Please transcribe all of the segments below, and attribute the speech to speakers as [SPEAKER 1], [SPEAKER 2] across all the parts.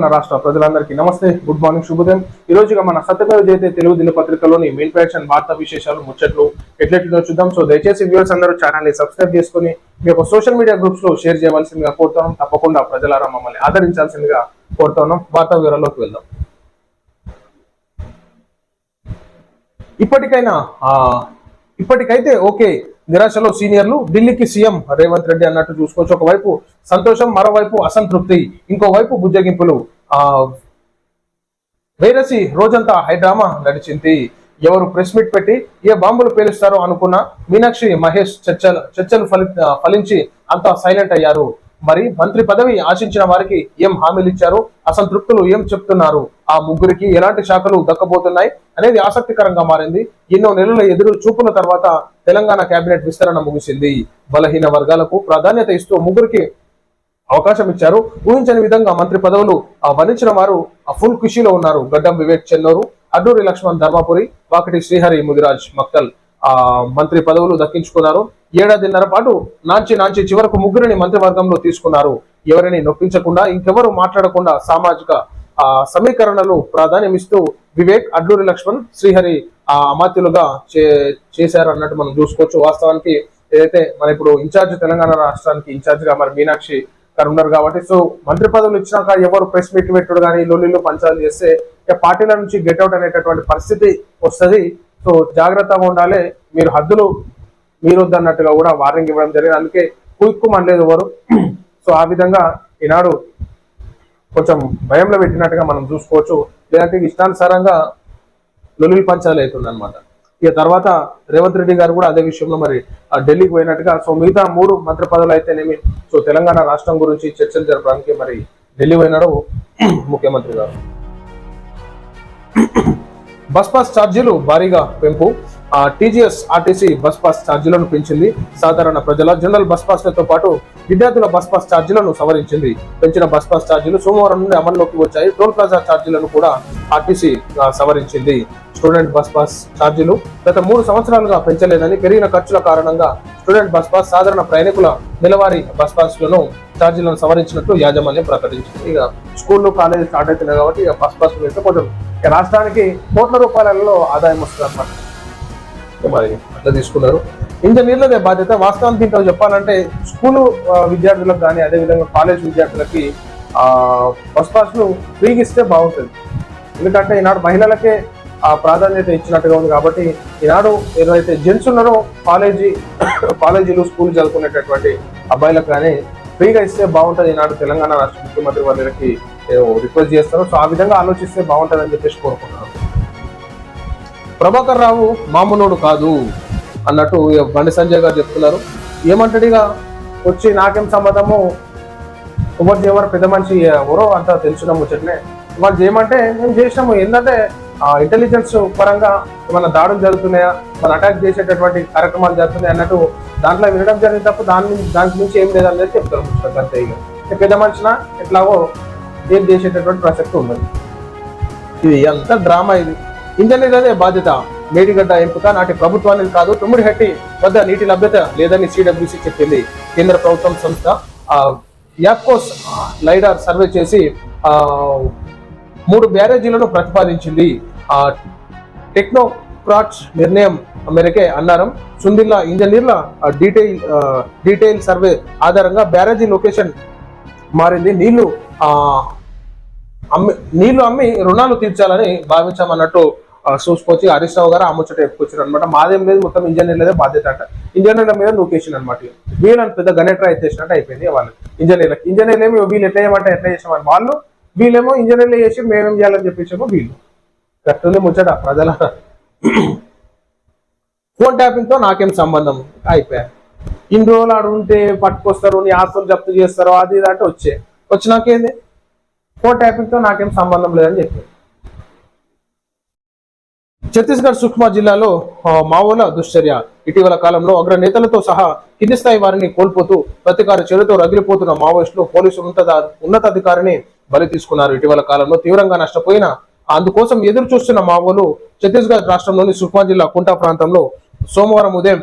[SPEAKER 1] తెలంగాణ రాష్ట్ర ప్రజలందరికీ నమస్తే, గుడ్ మార్నింగ్, శుభోదయం. ఈ రోజుగా మన సత్యమేవ జయతే తెలుగు దినపత్రికలోని మెయిన్ ప్యాషన్ వార్తా విశేషాలు ముచ్చట్లు ఎట్లెట్లో చూద్దాం. సో దయచేసి వ్యూవర్స్ అందరూ ఛానల్ ని సబ్స్క్రైబ్ చేసుకుని మీ యొక్క సోషల్ మీడియా గ్రూప్స్ లో షేర్ చేయవలసిందిగా కోరుతున్నాం. తప్పకుండా ప్రజలారా మమ్మల్ని ఆదరించాల్సిందిగా కోరుతున్నాం. వార్తా వివరాల్లోకి వెళ్దాం. ఇప్పటికైతే ఓకే, నిరాశలో సీనియర్లు, ఢిల్లీకి సీఎం రేవంత్ రెడ్డి అన్నట్టు చూసుకోవచ్చు. ఒకవైపు సంతోషం, మరోవైపు అసంతృప్తి, ఇంకోవైపు బుజ్జగింపులు. వైరసి రోజంతా హైడ్రామా నడిచింది. ఎవరు ప్రెస్ మీట్ పెట్టి ఏ బాంబులు పేలుస్తారో అనుకున్న మీనాక్షి మహేష్ చర్చలు ఫలించి అంతా సైలెంట్ అయ్యారు. మరి మంత్రి పదవి ఆశించిన వారికి ఏం హామీలు ఇచ్చారు, అసంతృప్తులు ఏం చెప్తున్నారు, ఆ ముగ్గురికి ఎలాంటి శాఖలు దక్కబోతున్నాయి అనేది ఆసక్తికరంగా మారింది. ఎన్నో నెలల ఎదురు చూపుల తర్వాత తెలంగాణ కేబినెట్ విస్తరణ ముగిసింది. బలహీన వర్గాలకు ప్రాధాన్యత ఇస్తూ ముగ్గురికి అవకాశం ఇచ్చారు. ఊహించని విధంగా మంత్రి పదవులు వరించిన వారు ఫుల్ ఖుషీలో ఉన్నారు. గడ్డం వివేక్ చెన్నూరు, అడ్డూరి లక్ష్మణ్ ధర్మాపురి, వాకటి శ్రీహరి ముదిరాజ్ మక్తల్ మంత్రి పదవులు దక్కించుకున్నారు. ఏడాదిన్నర పాటు నాంచి చివరకు ముగ్గురిని మంత్రివర్గంలో తీసుకున్నారు. ఎవరిని నొప్పించకుండా, ఇంకెవరు మాట్లాడకుండా సామాజిక సమీకరణలు ప్రాధాన్యమిస్తూ వివేక్, అడ్లూరి లక్ష్మణ్, శ్రీహరి అమాత్యులుగా చేశారు అన్నట్టు మనం చూసుకోవచ్చు. వాస్తవానికి ఏదైతే మన ఇప్పుడు ఇన్ఛార్జ్ తెలంగాణ రాష్ట్రానికి ఇన్ఛార్జ్ గా మరి మీనాక్షి గారు ఉన్నారు కాబట్టి, సో మంత్రి పదవులు ఇచ్చినాక ఎవరు ప్రెస్ మీట్ పెట్టుడు కానీ లొల్లిలో పంచాలు చేస్తే పార్టీల నుంచి గెట్అవుట్ అనేటటువంటి పరిస్థితి వస్తుంది. సో జాగ్రత్తగా ఉండాలి, మీరు హద్దులు మీరొద్దన్నట్టుగా కూడా వార్నింగ్ ఇవ్వడం జరిగింది. అందుకే కుక్కుమనలేదు ఎవరు. సో ఆ విధంగా ఈనాడు కొంచెం భయంలో పెట్టినట్టుగా మనం చూసుకోవచ్చు. లేదంటే ఇష్టానుసారంగా లొల్లి పంచాలు అవుతుంది అనమాట. ఇక తర్వాత రేవంత్ రెడ్డి గారు కూడా అదే విషయంలో మరి ఢిల్లీకి పోయినట్టుగా. సో మిగతా 3 మంత్రి పదవులు అయితేనేమి, సో తెలంగాణ రాష్ట్రం గురించి చర్చలు జరపడానికి మరి ఢిల్లీ పోయినాడు ముఖ్యమంత్రి గారు. బస్ పాస్ ఛార్జీలు భారీగా పెంపు. టీజీఎస్ ఆర్టీసీ బస్ పాస్ ఛార్జీలను పెంచింది. సాధారణ ప్రజల జనరల్ బస్ పాస్లతో పాటు విద్యార్థుల బస్ పాస్ ఛార్జీలను సవరించింది. పెంచిన బస్ పాస్ ఛార్జీలు సోమవారం నుండి అమల్లోకి వచ్చాయి. టోల్ ప్లాజా ఛార్జీలను కూడా ఆర్టీసీ సవరించింది. స్టూడెంట్ బస్ పాస్ ఛార్జీలు గత 3 సంవత్సరాలుగా పెంచలేదని, పెరిగిన ఖర్చుల కారణంగా స్టూడెంట్ బస్ పాస్, సాధారణ ప్రయాణికుల నెలవారీ బస్ పాస్లను ఛార్జీలను సవరించినట్లు యాజమాన్యం ప్రకటించింది. ఇక స్కూళ్ళు, కాలేజీ స్టార్ట్ అవుతున్నాయి కాబట్టి ఇక బస్ పాస్ పెడితే కొంచెం రాష్ట్రానికి కోట్ల రూపాయలలో ఆదాయం వస్తుంది అన్నమాట. మరి అట్లా తీసుకున్నారు. ఇంజనీర్లదే బాధ్యత. వాస్తవానికి దీంట్లో చెప్పాలంటే స్కూలు విద్యార్థులకు కానీ అదేవిధంగా కాలేజ్ విద్యార్థులకి బస్ పాస్లు ఫ్రీగా ఇస్తే బాగుంటుంది. ఎందుకంటే ఈనాడు మహిళలకే ప్రాధాన్యత ఇచ్చినట్టుగా ఉంది కాబట్టి ఈనాడు ఏదైతే జెంట్స్ ఉన్నారో కాలేజీలు స్కూల్ చదువుకునేటటువంటి అబ్బాయిలకు కానీ ఫ్రీగా ఇస్తే బాగుంటుంది. ఈనాడు తెలంగాణ రాష్ట్ర ముఖ్యమంత్రి వాళ్ళకి రిక్వెస్ట్ చేస్తారు. సో ఆ విధంగా ఆలోచిస్తే బాగుంటుంది అని చెప్పేసి కోరుకుంటున్నారు. ప్రభాకర్ రావు మామూలుడు కాదు అన్నట్టు బండి సంజయ్ గారు చెప్తున్నారు. ఏమంటాడిగా వచ్చి నాకేం సంబంధము, ఎవరు పెద్ద మనిషి ఎవరో అంతా తెలుసున్న ముచ్చట్లే, వాళ్ళు చేయమంటే మేము చేసినాము. ఏంటంటే ఇంటెలిజెన్స్ పరంగా మన దాడులు జరుగుతున్నాయా, మన అటాక్ చేసేటటువంటి కార్యక్రమాలు జరుగుతున్నాయి అన్నట్టు దాంట్లో వినడం జరిగింది తప్ప దానికి నుంచి ఏం లేదనేది చెప్తారు. అంతే ఇక పెద్ద మనిషిన ఎట్లాగో ఏం చేసేటటువంటి ప్రసక్తి ఉండదు. ఇది ఎంత డ్రామా ఇది. ఇంజనీర్ అదే బాధ్యత. మేడిగడ్డ ఎంపిక నాటి ప్రభుత్వానికి కాదు. తుమ్మిడిహట్టి వద్ద నీటి లభ్యత లేదని సిడబ్ల్యూసీ చెప్పింది. కేంద్ర ప్రభుత్వం సంస్థ యాప్కోస్ లైడార్ సర్వే చేసి 3 బ్యారేజీలను ప్రతిపాదించింది. టెక్నోక్రాట్స్ నిర్ణయం మేరకే అన్నారం. సుందిల్లా ఇంజనీర్ల డీటెయిల్ సర్వే ఆధారంగా బ్యారేజీ లొకేషన్ మారింది. నీళ్లు అమ్మి రుణాలు తీర్చాలని భావించామన్నట్టు చూసుకోవచ్చు. హరీష్ రావు గారు ఆ ముచ్చట చెప్పుకొచ్చారు అనమాట. మాదేం లేదు, మొత్తం ఇంజనీర్లదే బాధ్యత అంట. ఇంజనీర్ల మీద నూకేషన్ అనమాట. వీళ్ళని పెద్ద గణేట్రా ఎత్తేసినట్టు అయిపోయింది వాళ్ళకి. ఇంజనీర్లు ఏమి వీళ్ళు ఎట్లా చేయమంటే ఎట్లా చేసామని వాళ్ళు, వీళ్ళేమో ఇంజనీర్లు చేసి మేమేం చేయాలని చెప్పేసేమో వీళ్ళు. కరెక్ట్ ముచ్చట ప్రజల. ఫోన్ ట్యాపింగ్ తో నాకేం సంబంధం అయిపోయారు. ఇన్ని రోజులు ఆడు ఉంటే పట్టుకొస్తారు, నీ ఆస్తులు జప్తు చేస్తారు, అది ఇది అంటే వచ్చినాకేంది, ఫోన్ ట్యాపింగ్ తో నాకేం సంబంధం లేదని చెప్పారు. ఛత్తీస్గఢ్ సుక్మా జిల్లాలో మావోల దుశ్చర్య. ఇటీవల కాలంలో అగ్రనేతలతో సహా కింది స్థాయి వారిని కోల్పోతూ ప్రతీకార చర్యతో రగిలిపోతున్న మావోయిస్టులు పోలీసు ఉన్నతాధికారిని బలి తీసుకున్నారు. ఇటీవల కాలంలో తీవ్రంగా నష్టపోయిన అందుకోసం ఎదురు చూస్తున్న మావోలు ఛత్తీస్గఢ్ రాష్ట్రంలోని సుక్మా జిల్లా కుంటా ప్రాంతంలో సోమవారం ఉదయం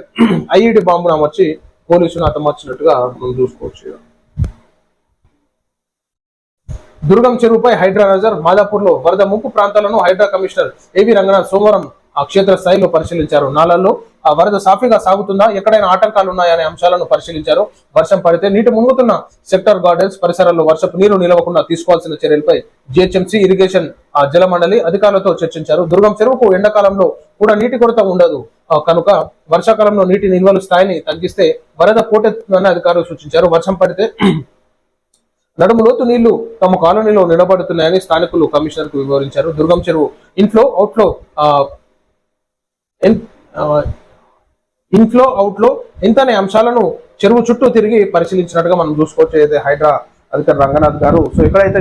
[SPEAKER 1] ఐఈడి బాంబును అమర్చి పోలీసులు హతమార్చినట్టుగా మనం చూసుకోవచ్చు. దుర్గం చెరువుపై హైడ్రా నజర్. మాదాపూర్ లో వరద ముంపు ప్రాంతాలను హైడ్రా కమిషనర్ ఏవి రంగనాథ్ సోమవారం క్షేత్ర స్థాయిలో పరిశీలించారు. నాలల్లో వరద సాఫీగా సాగుతుందా, ఎక్కడైనా ఆటంకాలు ఉన్నాయనే అంశాలను పరిశీలించారు. వర్షం పడితే నీటి మునుగుతున్న సెక్టర్ గార్డెన్స్ పరిసరాల్లో వర్షపు నీరు నిలవకుండా తీసుకోవాల్సిన చర్యలపై జిహెచ్ఎంసీ ఇరిగేషన్ జలమండలి అధికారులతో చర్చించారు. దుర్గం చెరువుకు ఎండాకాలంలో కూడా నీటి కొరత ఉండదు కనుక వర్షాకాలంలో నీటి నిల్వలు స్థాయిని తగ్గిస్తే వరద పోటెత్తుందని అధికారులు సూచించారు. వర్షం పడితే నడుములోతు నీళ్లు తమ కాలనీలో నిలబడుతున్నాయని స్థానికులు కమిషనర్ కు వివరించారు. దుర్గం చెరువు ఇన్ఫ్లో అవుట్లో ఇంతనే అంశాలను చెరువు చుట్టూ తిరిగి పరిశీలించినట్టుగా మనం చూసుకోవచ్చు. అయితే హైడ్రా అధికారి రంగనాథ్ గారు సో ఎక్కడైతే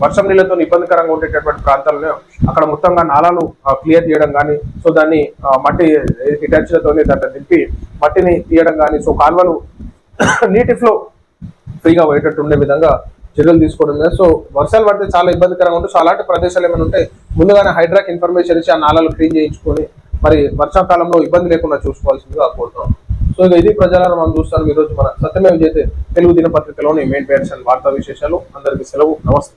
[SPEAKER 1] వర్షం నీళ్లతో ఇబ్బందికరంగా ఉండేటటువంటి ప్రాంతాలను అక్కడ మొత్తంగా నాలాలు క్లియర్ చేయడం కానీ, సో దాన్ని మట్టి హిటాచ్లతో దాంట్లో దింపి మట్టిని తీయడం కానీ, సో కాలువలు నీటి ఫ్లో ఫ్రీగా పోయేటట్టు ఉండే విధంగా చర్యలు తీసుకోవడం. సో వర్షాలు పడితే చాలా ఇబ్బందికరంగా ఉంటుంది. సో అలాంటి ప్రదేశాలు ఏమైనా ఉంటే ముందుగానే హైడ్రాకి ఇన్ఫర్మేషన్ ఇచ్చి ఆ నాలాలు క్లీన్ చేయించుకొని మరి వర్షాకాలంలో ఇబ్బంది లేకుండా చూసుకోవాల్సిందిగా కోరుతున్నాం. సో ఇక ఇది ప్రజలను మనం చూస్తాం. ఈ రోజు మన సత్యమేవ జయతే తెలుగు దినపత్రికలోని మెయిన్ పేర్స్ అండ్ వార్తా విశేషాలు. అందరికీ సెలవు. నమస్తే.